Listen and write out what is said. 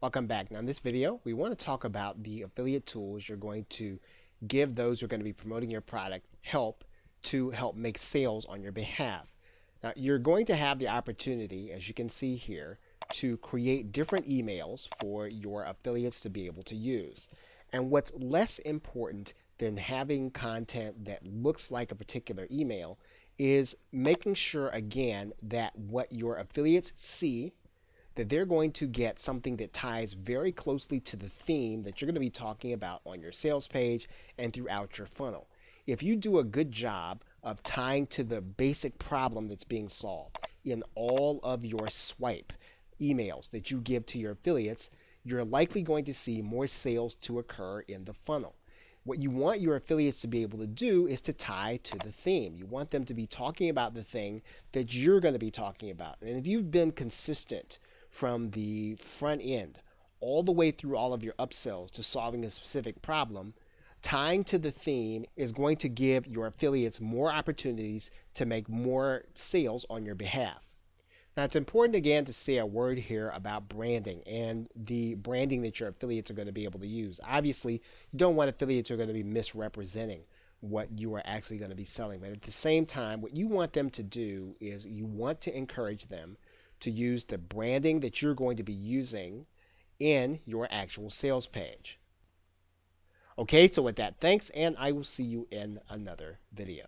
Welcome back. Now in this video, we want to talk about the affiliate tools you're going to give those who are going to be promoting your product help make sales on your behalf. Now you're going to have the opportunity, as you can see here, to create different emails for your affiliates to be able to use. And what's less important than having content that looks like a particular email is making sure again that what your affiliates see, that they're going to get something that ties very closely to the theme that you're going to be talking about on your sales page and throughout your funnel. If you do a good job of tying to the basic problem that's being solved in all of your swipe emails that you give to your affiliates, you're likely going to see more sales to occur in the funnel. What you want your affiliates to be able to do is to tie to the theme. You want them to be talking about the thing that you're going to be talking about. And if you've been consistent from the front end all the way through all of your upsells to solving a specific problem, tying to the theme is going to give your affiliates more opportunities to make more sales on your behalf. Now, it's important again to say a word here about branding and the branding that your affiliates are going to be able to use. Obviously, you don't want affiliates who are going to be misrepresenting what you are actually going to be selling. But at the same time, what you want them to do is you want to encourage them to use the branding that you're going to be using in your actual sales page. Okay, so with that, thanks, and I will see you in another video.